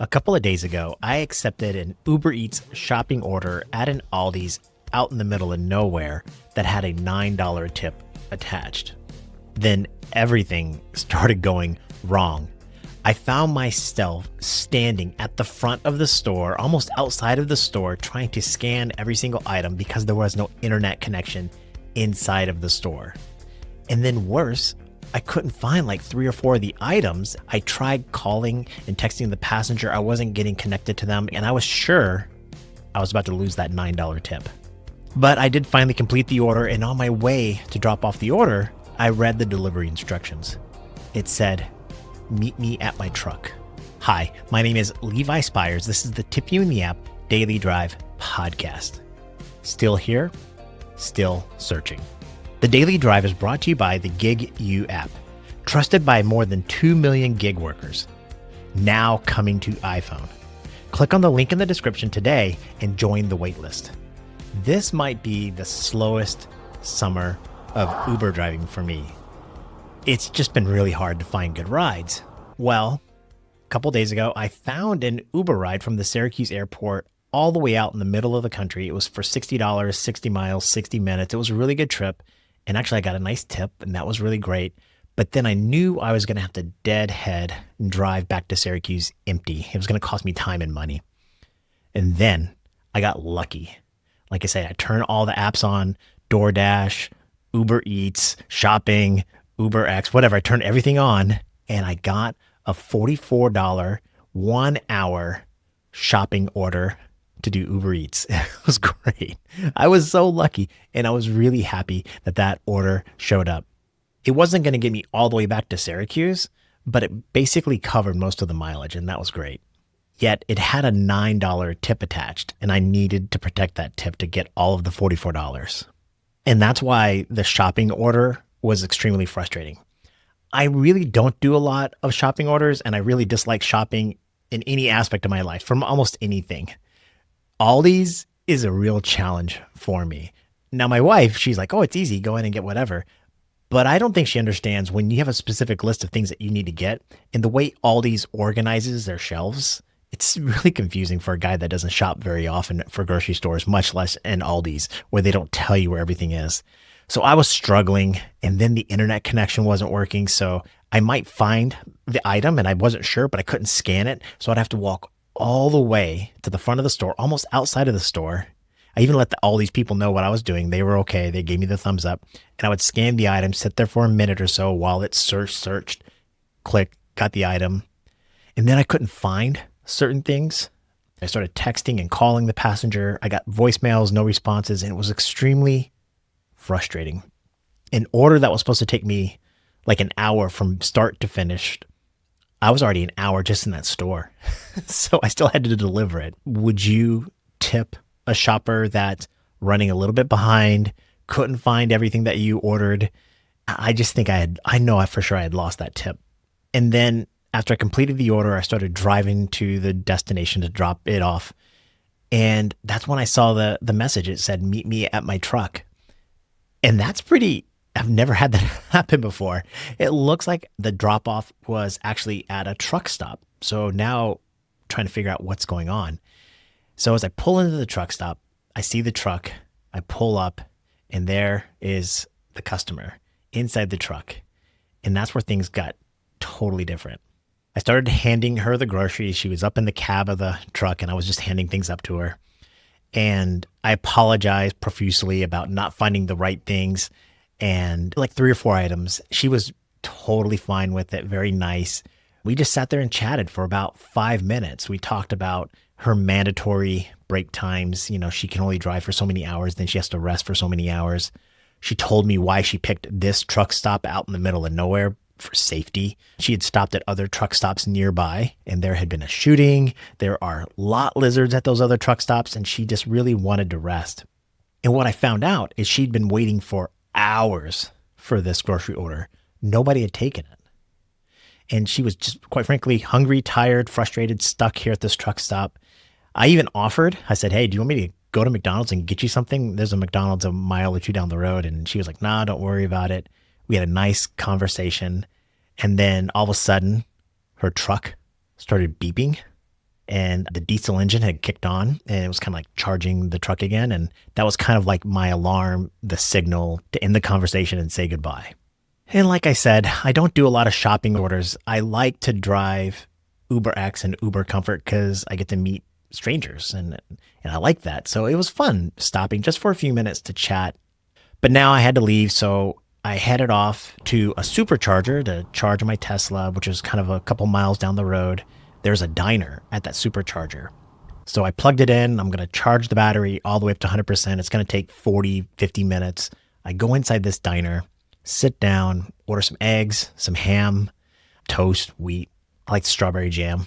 A couple of days ago, I accepted an Uber Eats shopping order at an Aldi's out in the middle of nowhere that had a $9 tip attached. Then everything started going wrong. I found myself standing at the front of the store, almost outside of the store, trying to scan every single item because there was no internet connection inside of the store. And then worse, I couldn't find like 3 or 4 of the items. I tried calling and texting the passenger. I wasn't getting connected to them, and I was sure I was about to lose that $9 tip. But I did finally complete the order, and on my way to drop off the order, I read the delivery instructions. It said, "Meet me at my truck." Hi, my name is Levi Spires. This is the Tip You in the App Daily Drive podcast. Still here, still searching. The Daily Drive is brought to you by the Gig U app, trusted by more than 2 million gig workers. Now coming to iPhone. Click on the link in the description today and join the waitlist. This might be the slowest summer of Uber driving for me. It's just been really hard to find good rides. Well, a couple days ago, I found an Uber ride from the Syracuse airport all the way out in the middle of the country. It was for $60, 60 miles, 60 minutes. It was a really good trip. And actually, I got a nice tip, and that was really great. But then I knew I was going to have to deadhead and drive back to Syracuse empty. It was going to cost me time and money. And then I got lucky. Like I say, I turned all the apps on, DoorDash, Uber Eats, shopping, UberX, whatever. I turned everything on, and I got a $44 1-hour shopping order to do Uber Eats. It was great. I was so lucky, and I was really happy that that order showed up. It wasn't going to get me all the way back to Syracuse, but it basically covered most of the mileage, and that was great. Yet it had a $9 tip attached, and I needed to protect that tip to get all of the $44. And that's why the shopping order was extremely frustrating. I really don't do a lot of shopping orders, and I really dislike shopping in any aspect of my life, from almost anything. Aldi's is a real challenge for me. Now, my wife, she's like, oh, it's easy. Go in and get whatever. But I don't think she understands when you have a specific list of things that you need to get, and the way Aldi's organizes their shelves, it's really confusing for a guy that doesn't shop very often for grocery stores, much less in Aldi's, where they don't tell you where everything is. So I was struggling, and then the internet connection wasn't working. So I might find the item, and I wasn't sure, but I couldn't scan it. So I'd have to walk all the way to the front of the store, almost outside of the store. I even let all these people know what I was doing. They were okay. They gave me the thumbs up. And I would scan the item, sit there for a minute or so while it searched, click, got the item. And then I couldn't find certain things. I started texting and calling the passenger. I got voicemails, no responses, and it was extremely frustrating. An order that was supposed to take me like an hour from start to finish, I was already an hour just in that store. So I still had to deliver it. Would you tip a shopper that's running a little bit behind, couldn't find everything that you ordered? I just think I know for sure I had lost that tip. And then after I completed the order, I started driving to the destination to drop it off. And that's when I saw the message. It said, "Meet me at my truck." And that's I've never had that happen before. It looks like the drop off was actually at a truck stop. So now trying to figure out what's going on. So as I pull into the truck stop, I see the truck, I pull up, and there is the customer inside the truck. And that's where things got totally different. I started handing her the groceries. She was up in the cab of the truck, and I was just handing things up to her. And I apologized profusely about not finding the right things. And like 3 or 4 items, she was totally fine with it. Very nice. We just sat there and chatted for about 5 minutes. We talked about her mandatory break times. You know, she can only drive for so many hours, then she has to rest for so many hours. She told me why she picked this truck stop out in the middle of nowhere for safety. She had stopped at other truck stops nearby, and there had been a shooting. There are lot lizards at those other truck stops, and she just really wanted to rest. And what I found out is she'd been waiting for hours for this grocery order. Nobody had taken it. And she was just, quite frankly, hungry, tired, frustrated, stuck here at this truck stop. I even offered, I said, "Hey, do you want me to go to McDonald's and get you something? There's a McDonald's a mile or two down the road." And she was like, "Nah, don't worry about it." We had a nice conversation. And then all of a sudden, her truck started beeping. and the diesel engine had kicked on and it was kind of like charging the truck again. And that was kind of like my alarm, the signal to end the conversation and say goodbye. And like I said, I don't do a lot of shopping orders. I like to drive UberX and Uber Comfort because I get to meet strangers and I like that. So it was fun stopping just for a few minutes to chat. But now I had to leave, so I headed off to a supercharger to charge my Tesla, which is kind of a couple miles down the road. There's a diner at that supercharger. So I plugged it in. I'm going to charge the battery all the way up to 100%. It's going to take 40, 50 minutes. I go inside this diner, sit down, order some eggs, some ham, toast, wheat. I like strawberry jam.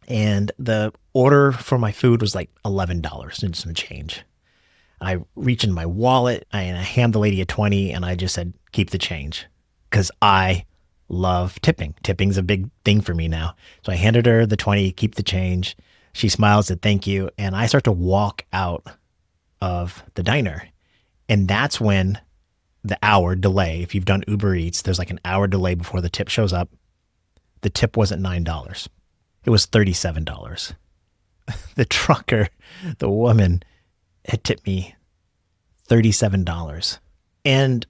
And the order for my food was like $11 and some change. I reach in my wallet and I hand the lady a 20 and I just said, keep the change, because I love tipping. Tipping's a big thing for me now. So I handed her the 20, keep the change. She smiles, said thank you. And I start to walk out of the diner. And that's when the hour delay, if you've done Uber Eats, there's like an hour delay before the tip shows up. The tip wasn't $9. It was $37. The trucker, the woman, had tipped me $37. And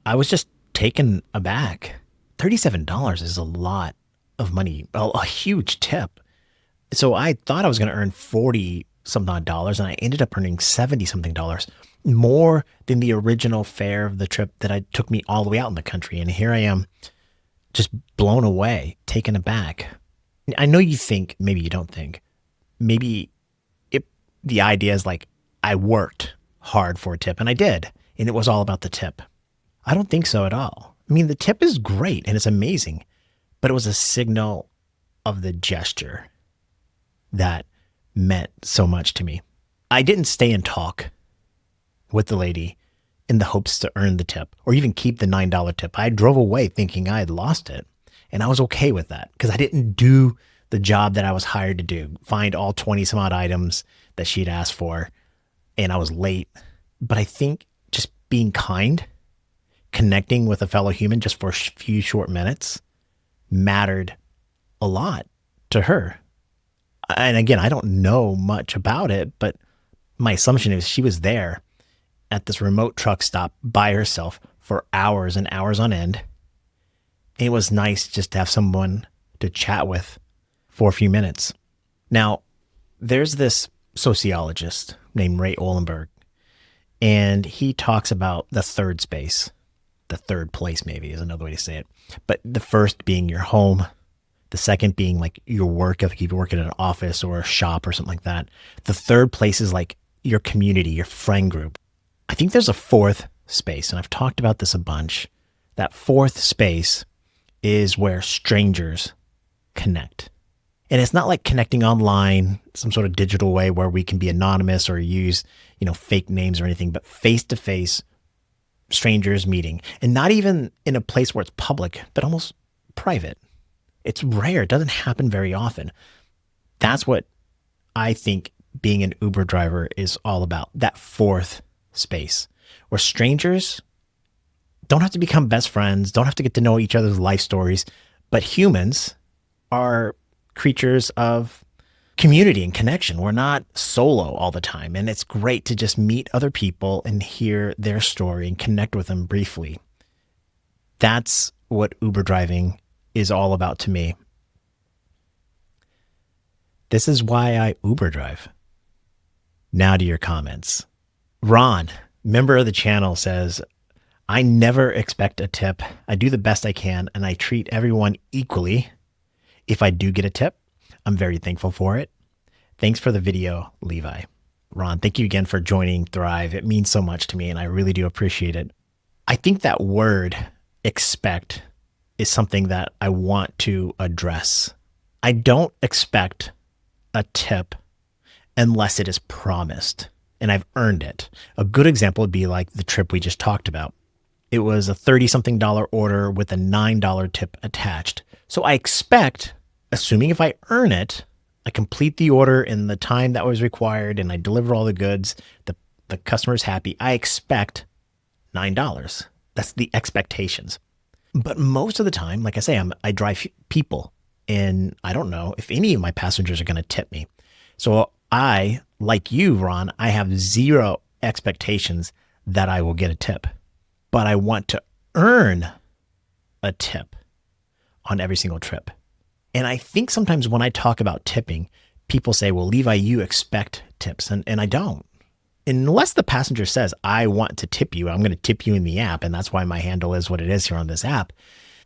I was just taken aback. $37 is a lot of money, a huge tip. So I thought I was going to earn 40 something odd dollars, and I ended up earning 70 something dollars, more than the original fare of the trip that took me all the way out in the country. And here I am, just blown away, taken aback. I know you think, maybe you don't think, maybe the idea is like, I worked hard for a tip, and I did, and it was all about the tip. I don't think so at all. I mean, the tip is great and it's amazing, but it was a signal of the gesture that meant so much to me. I didn't stay and talk with the lady in the hopes to earn the tip or even keep the $9 tip. I drove away thinking I had lost it, and I was okay with that because I didn't do the job that I was hired to do, find all 20 some odd items that she'd asked for, and I was late. But I think just being kind, connecting with a fellow human just for a few short minutes mattered a lot to her. And again, I don't know much about it, but my assumption is she was there at this remote truck stop by herself for hours and hours on end. It was nice just to have someone to chat with for a few minutes. Now, there's this sociologist named Ray Ollenberg, and he talks about the third space. The third place maybe is another way to say it. But the first being your home, the second being like your work, if you work in an office or a shop or something like that. The third place is like your community, your friend group. I think there's a fourth space, and I've talked about this a bunch. That fourth space is where strangers connect. And it's not like connecting online, some sort of digital way where we can be anonymous or use, fake names or anything, but face-to-face strangers meeting. And not even in a place where it's public, but almost private. It's rare. It doesn't happen very often. That's what I think being an Uber driver is all about. That fourth space where strangers don't have to become best friends, don't have to get to know each other's life stories, but humans are creatures of community and connection. We're not solo all the time. And it's great to just meet other people and hear their story and connect with them briefly. That's what Uber driving is all about to me. This is why I Uber drive. Now to your comments. Ron, member of the channel, says, I never expect a tip. I do the best I can, and I treat everyone equally. If I do get a tip, I'm very thankful for it. Thanks for the video, Levi. Ron, thank you again for joining Thrive. It means so much to me, and I really do appreciate it. I think that word, expect, is something that I want to address. I don't expect a tip unless it is promised and I've earned it. A good example would be like the trip we just talked about. It was a $30-something order with a $9 tip attached. So I expect, assuming if I earn it, I complete the order in the time that was required and I deliver all the goods, the customer's happy, I expect $9. That's the expectations. But most of the time, like I say, I drive people, and I don't know if any of my passengers are going to tip me. So I, like you, Ron, I have zero expectations that I will get a tip, but I want to earn a tip on every single trip. And I think sometimes when I talk about tipping, people say, well, Levi, you expect tips. And I don't. Unless the passenger says, I want to tip you, I'm going to tip you in the app. And that's why my handle is what it is here on this app.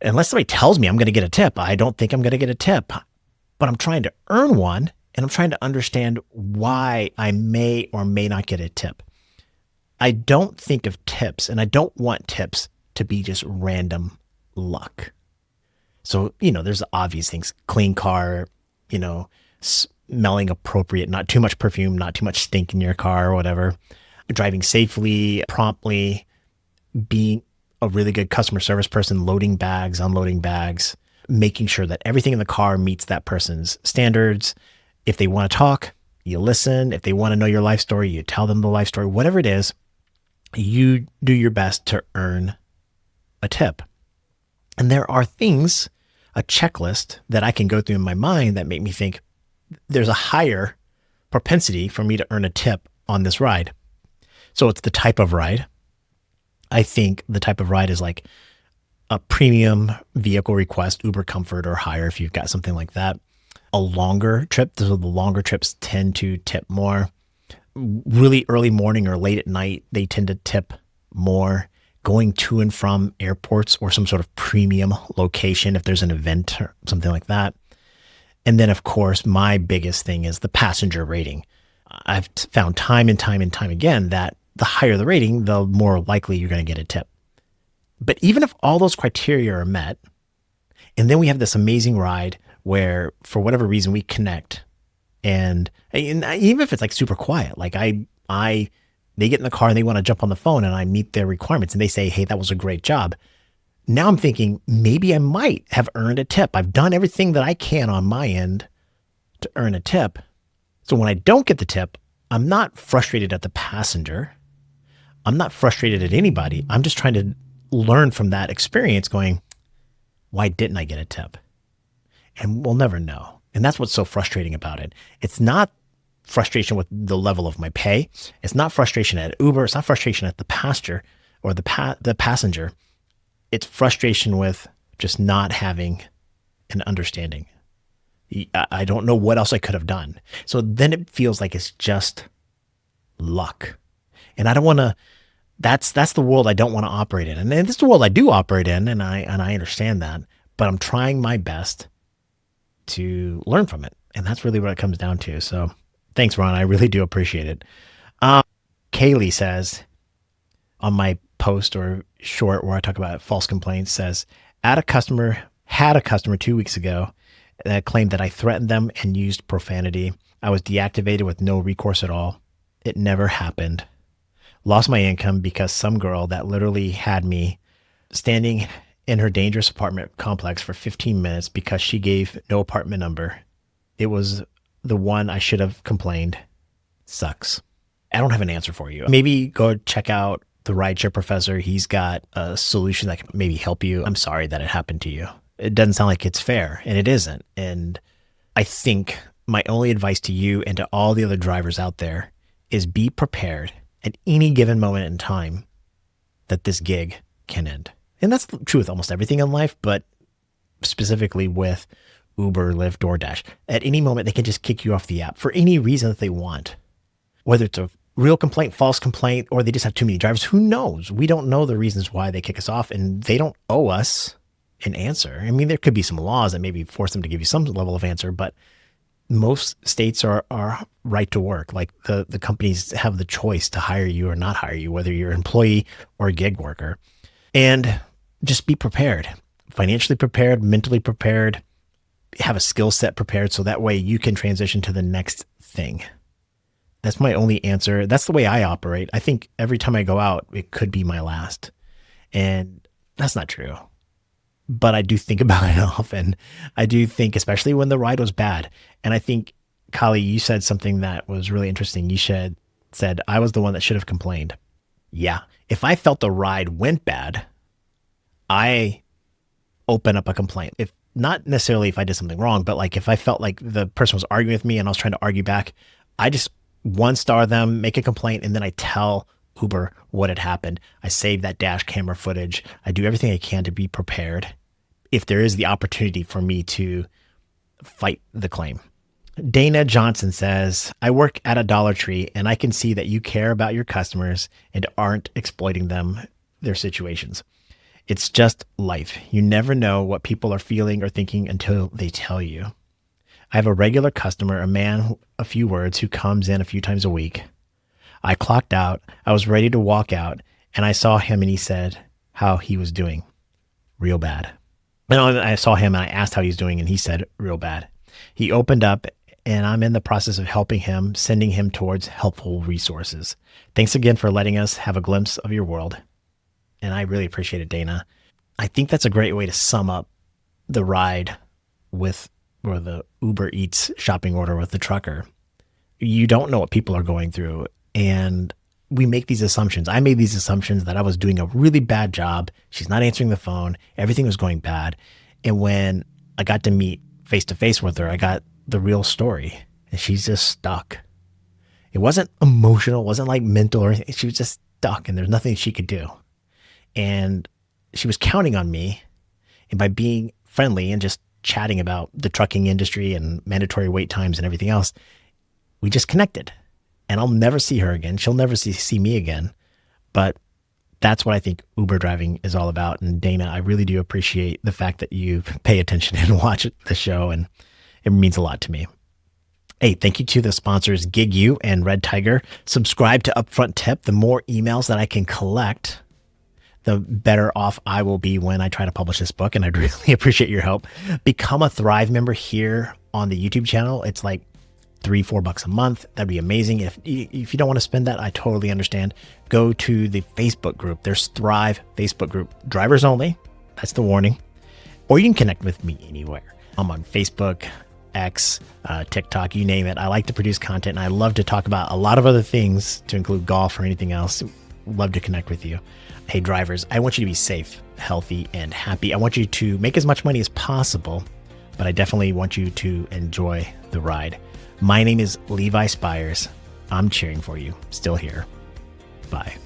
Unless somebody tells me I'm going to get a tip, I don't think I'm going to get a tip. But I'm trying to earn one, and I'm trying to understand why I may or may not get a tip. I don't think of tips, and I don't want tips to be just random luck. So, there's the obvious things: clean car, smelling appropriate, not too much perfume, not too much stink in your car or whatever, driving safely, promptly, being a really good customer service person, loading bags, unloading bags, making sure that everything in the car meets that person's standards. If they want to talk, you listen. If they want to know your life story, you tell them the life story. Whatever it is, you do your best to earn a tip. And there are things, a checklist that I can go through in my mind that make me think there's a higher propensity for me to earn a tip on this ride. So it's the type of ride. I think the type of ride is like a premium vehicle request, Uber Comfort or higher if you've got something like that. A longer trip, so the longer trips tend to tip more. Really early morning or late at night, they tend to tip more. Going to and from airports or some sort of premium location if there's an event or something like that. And then, of course, my biggest thing is the passenger rating. I've found time and time again that the higher the rating, the more likely you're going to get a tip. But even if all those criteria are met, and then we have this amazing ride where for whatever reason we connect, and even if it's like super quiet, like they get in the car and they want to jump on the phone and I meet their requirements and they say, hey, that was a great job. Now I'm thinking maybe I might have earned a tip. I've done everything that I can on my end to earn a tip. So when I don't get the tip, I'm not frustrated at the passenger. I'm not frustrated at anybody. I'm just trying to learn from that experience going, why didn't I get a tip? And we'll never know. And that's what's so frustrating about it. It's not frustration with the level of my pay. It's not frustration at Uber. It's not frustration at the passenger or the passenger. It's frustration with just not having an understanding. I don't know what else I could have done. So then it feels like it's just luck. And I don't want to, that's the world I don't want to operate in. And this is the world I do operate in, and I understand that. But I'm trying my best to learn from it. And that's really what it comes down to. So thanks, Ron. I really do appreciate it. Kaylee says on my post or short where I talk about false complaints, says, had a customer 2 weeks ago that claimed that I threatened them and used profanity. I was deactivated with no recourse at all. It never happened. Lost my income because some girl that literally had me standing in her dangerous apartment complex for 15 minutes because she gave no apartment number. It was the one I should have complained. Sucks. I don't have an answer for you. Maybe go check out the Rideshare Professor. He's got a solution that can maybe help you. I'm sorry that it happened to you. It doesn't sound like it's fair, and it isn't. And I think my only advice to you and to all the other drivers out there is be prepared at any given moment in time that this gig can end. And that's true with almost everything in life, but specifically with Uber, Lyft, DoorDash. At any moment, they can just kick you off the app for any reason that they want. Whether it's a real complaint, false complaint, or they just have too many drivers, who knows? We don't know the reasons why they kick us off, and they don't owe us an answer. I mean, there could be some laws that maybe force them to give you some level of answer, but most states are right to work. Like the companies have the choice to hire you or not hire you, whether you're an employee or a gig worker. And just be prepared, financially prepared, mentally prepared, have a skill set prepared so that way you can transition to the next thing. That's my only answer. That's the way I operate. I think every time I go out, it could be my last. And that's not true. But I do think about it often. I do think, especially when the ride was bad. And I think, Kali, you said something that was really interesting. You said, I was the one that should have complained. Yeah. If I felt the ride went bad, I open up a complaint. If not necessarily if I did something wrong, but like if I felt like the person was arguing with me and I was trying to argue back, I just 1-star them, make a complaint, and then I tell Uber what had happened. I save that dash camera footage. I do everything I can to be prepared if there is the opportunity for me to fight the claim. Dana Johnson says, I work at a Dollar Tree and I can see that you care about your customers and aren't exploiting their situations. It's just life. You never know what people are feeling or thinking until they tell you. I have a regular customer, a man, a few words, who comes in a few times a week. I clocked out. I was ready to walk out and I saw him and he said how he was doing. Real bad. And I saw him and I asked how he's doing and he said real bad. He opened up and I'm in the process of helping him, sending him towards helpful resources. Thanks again for letting us have a glimpse of your world. And I really appreciate it, Dana. I think that's a great way to sum up the ride or the Uber Eats shopping order with the trucker. You don't know what people are going through. And we make these assumptions. I made these assumptions that I was doing a really bad job. She's not answering the phone. Everything was going bad. And when I got to meet face to face with her, I got the real story. And she's just stuck. It wasn't emotional. It wasn't like mental or anything. She was just stuck and there's nothing she could do. And she was counting on me. And by being friendly and just chatting about the trucking industry and mandatory wait times and everything else, we just connected. And I'll never see her again. She'll never see me again. But that's what I think Uber driving is all about. And Dana, I really do appreciate the fact that you pay attention and watch the show. And it means a lot to me. Hey, thank you to the sponsors, Gig You and Red Tiger. Subscribe to Upfront Tip. The more emails that I can collect, the better off I will be when I try to publish this book. And I'd really appreciate your help. Become a Thrive member here on the YouTube channel. It's like $3-4 a month. That'd be amazing. If you don't want to spend that, I totally understand. Go to the Facebook group. There's Thrive Facebook group, drivers only. That's the warning. Or you can connect with me anywhere. I'm on Facebook, X, TikTok, you name it. I like to produce content and I love to talk about a lot of other things to include golf or anything else. Love to connect with you. Hey drivers, I want you to be safe, healthy, and happy. I want you to make as much money as possible, but I definitely want you to enjoy the ride. My name is Levi Spires. I'm cheering for you. Still here. Bye.